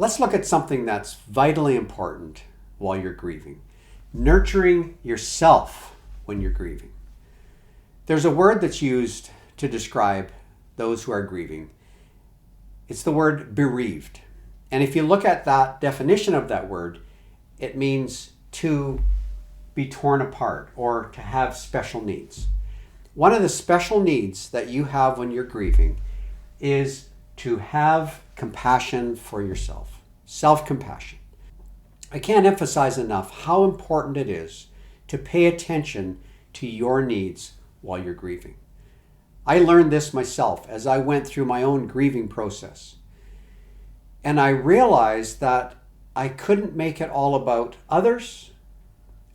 Let's look at something that's vitally important while you're grieving. Nurturing yourself when you're grieving. There's a word that's used to describe those who are grieving. It's the word bereaved. And if you look at that definition of that word, it means to be torn apart or to have special needs. One of the special needs that you have when you're grieving is to have compassion for yourself, self-compassion. I can't emphasize enough how important it is to pay attention to your needs while you're grieving. I learned this myself as I went through my own grieving process. And I realized that I couldn't make it all about others.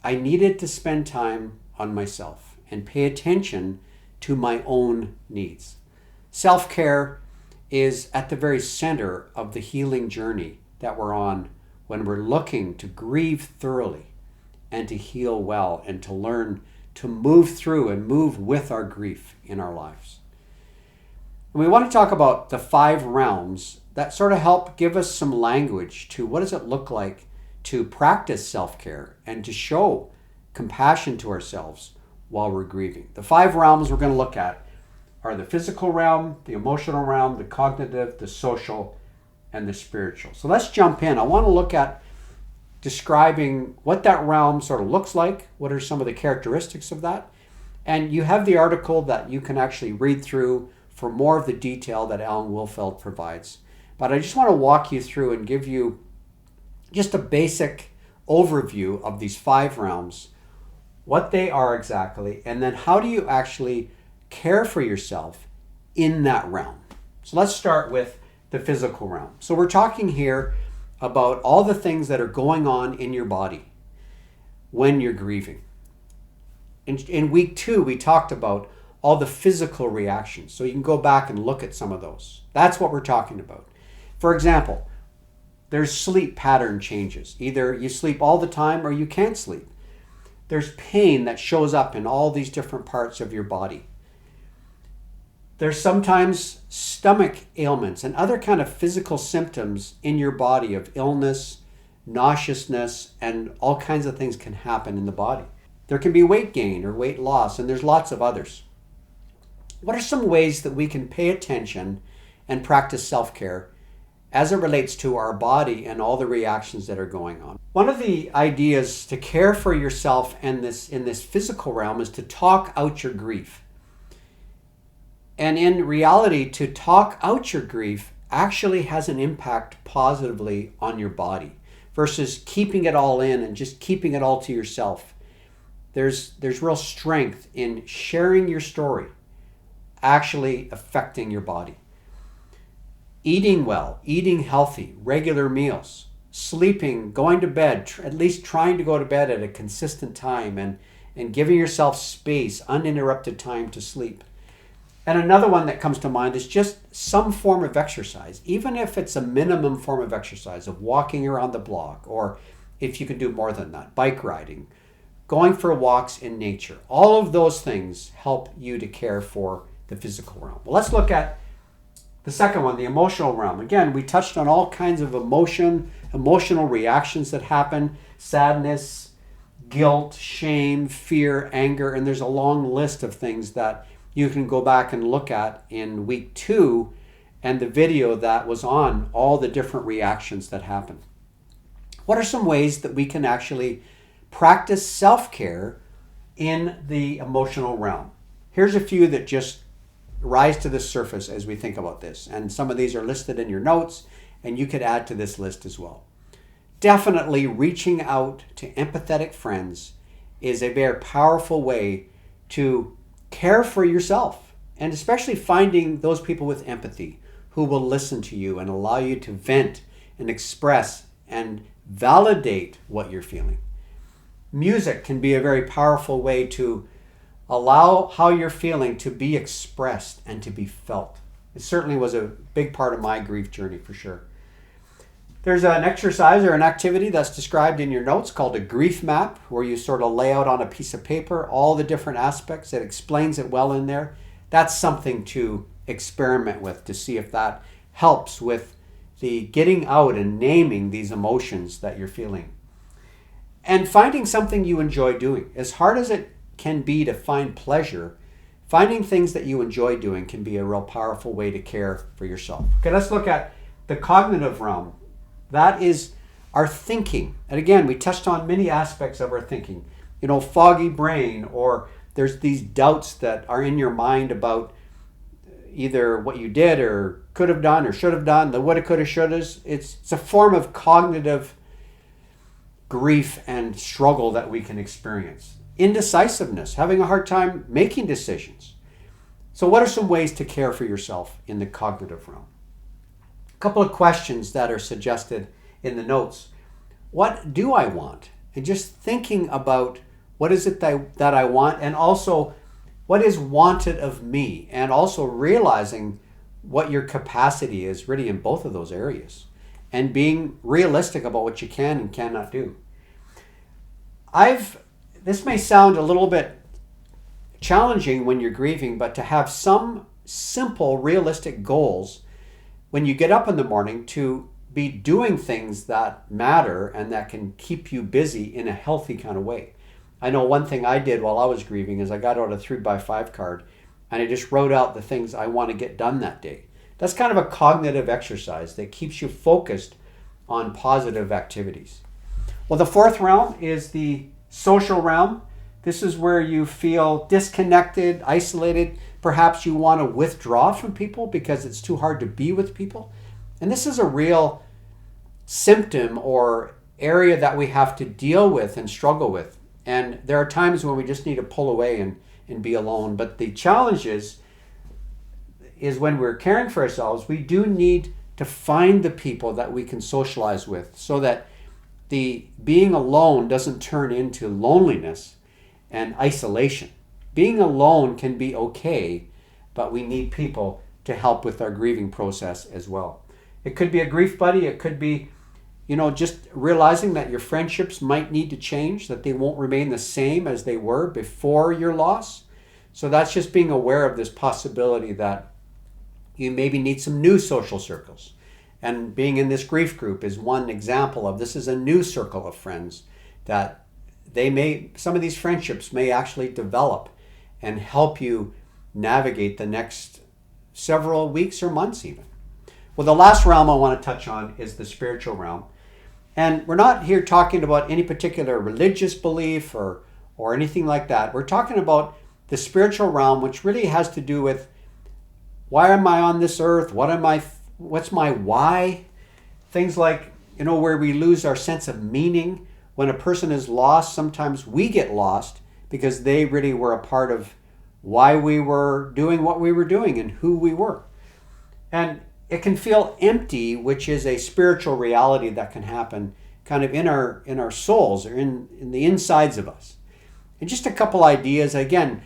I needed to spend time on myself and pay attention to my own needs. Self-care is at the very center of the healing journey that we're on when we're looking to grieve thoroughly and to heal well and to learn to move through and move with our grief in our lives. And we want to talk about the 5 realms that sort of help give us some language to what does it look like to practice self-care and to show compassion to ourselves while we're grieving. The 5 realms we're going to look at are the physical realm, the emotional realm, the cognitive, the social, and the spiritual. So let's jump in. I want to look at describing what that realm sort of looks like, what are some of the characteristics of that. And you have the article that you can actually read through for more of the detail that Alan Wolfeld provides. But I just want to walk you through and give you just a basic overview of these 5 realms, what they are exactly, and then how do you actually care for yourself in that realm. So let's start with the physical realm. So we're talking here about all the things that are going on in your body when you're grieving. In week 2, we talked about all the physical reactions. So you can go back and look at some of those. That's what we're talking about. For example, there's sleep pattern changes. Either you sleep all the time or you can't sleep. There's pain that shows up in all these different parts of your body. There's sometimes stomach ailments and other kind of physical symptoms in your body of illness, nauseousness, and all kinds of things can happen in the body. There can be weight gain or weight loss, and there's lots of others. What are some ways that we can pay attention and practice self-care as it relates to our body and all the reactions that are going on? One of the ideas to care for yourself in this physical realm is to talk out your grief. And in reality, to talk out your grief actually has an impact positively on your body versus keeping it all in and just keeping it all to yourself. There's real strength in sharing your story actually affecting your body. Eating well, eating healthy, regular meals, sleeping, going to bed, at least trying to go to bed at a consistent time and giving yourself space, uninterrupted time to sleep. And another one that comes to mind is just some form of exercise, even if it's a minimum form of exercise of walking around the block, or if you can do more than that, bike riding, going for walks in nature. All of those things help you to care for the physical realm. Well, let's look at the second one, the emotional realm. Again, we touched on all kinds of emotional reactions that happen, sadness, guilt, shame, fear, anger, and there's a long list of things that you can go back and look at in week 2 and the video that was on all the different reactions that happen. What are some ways that we can actually practice self-care in the emotional realm? Here's a few that just rise to the surface as we think about this. And some of these are listed in your notes, and you could add to this list as well. Definitely reaching out to empathetic friends is a very powerful way to care for yourself, and especially finding those people with empathy who will listen to you and allow you to vent and express and validate what you're feeling. Music can be a very powerful way to allow how you're feeling to be expressed and to be felt. It certainly was a big part of my grief journey for sure. There's an exercise or an activity that's described in your notes called a grief map, where you sort of lay out on a piece of paper all the different aspects. It explains it well in there. That's something to experiment with to see if that helps with the getting out and naming these emotions that you're feeling. And finding something you enjoy doing. As hard as it can be to find pleasure, finding things that you enjoy doing can be a real powerful way to care for yourself. Okay, let's look at the cognitive realm. That is our thinking. And again, we touched on many aspects of our thinking. Foggy brain, or there's these doubts that are in your mind about either what you did or could have done or should have done, the woulda, coulda, shouldas. It's a form of cognitive grief and struggle that we can experience. Indecisiveness, having a hard time making decisions. So what are some ways to care for yourself in the cognitive realm? A couple of questions that are suggested in the notes. What do I want? And just thinking about what is it that I want, and also what is wanted of me, and also realizing what your capacity is really in both of those areas, and being realistic about what you can and cannot do. This may sound a little bit challenging when you're grieving, but to have some simple, realistic goals when you get up in the morning to be doing things that matter and that can keep you busy in a healthy kind of way. I know one thing I did while I was grieving is I got out a 3x5 card and I just wrote out the things I want to get done that day. That's kind of a cognitive exercise that keeps you focused on positive activities. Well, the fourth realm is the social realm. This is where you feel disconnected, isolated. Perhaps you want to withdraw from people because it's too hard to be with people. And this is a real symptom or area that we have to deal with and struggle with. And there are times when we just need to pull away and be alone. But the challenge is when we're caring for ourselves, we do need to find the people that we can socialize with so that the being alone doesn't turn into loneliness and isolation. Being alone can be okay, but we need people to help with our grieving process as well. It could be a grief buddy. It could be, just realizing that your friendships might need to change, that they won't remain the same as they were before your loss. So that's just being aware of this possibility that you maybe need some new social circles. And being in this grief group is one example of this is a new circle of friends that some of these friendships may actually develop and help you navigate the next several weeks or months even. Well, the last realm I want to touch on is the spiritual realm. And we're not here talking about any particular religious belief or anything like that. We're talking about the spiritual realm, which really has to do with why am I on this earth? What's my why? Things like, where we lose our sense of meaning. When a person is lost, sometimes we get lost because they really were a part of why we were doing what we were doing and who we were. And it can feel empty, which is a spiritual reality that can happen kind of in our souls or in the insides of us. And just a couple ideas. Again,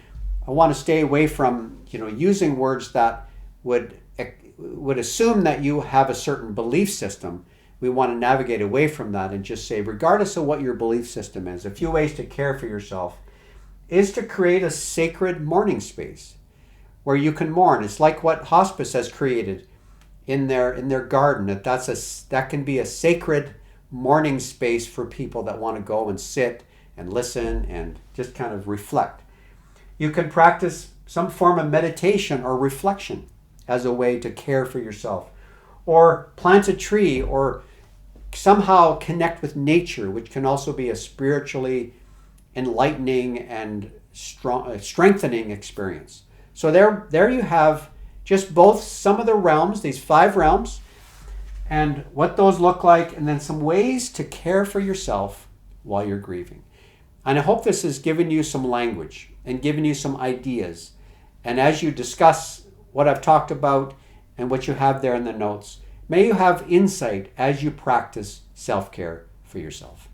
I want to stay away from using words that would assume that you have a certain belief system. We want to navigate away from that and just say, regardless of what your belief system is, a few ways to care for yourself is to create a sacred mourning space where you can mourn. It's like what hospice has created in their garden. That can be a sacred mourning space for people that want to go and sit and listen and just kind of reflect. You can practice some form of meditation or reflection as a way to care for yourself, or plant a tree, or somehow connect with nature, which can also be a spiritually enlightening and strengthening experience. So there you have just both some of the realms, these 5 realms, and what those look like, and then some ways to care for yourself while you're grieving. And I hope this has given you some language and given you some ideas. And as you discuss what I've talked about and what you have there in the notes, may you have insight as you practice self-care for yourself.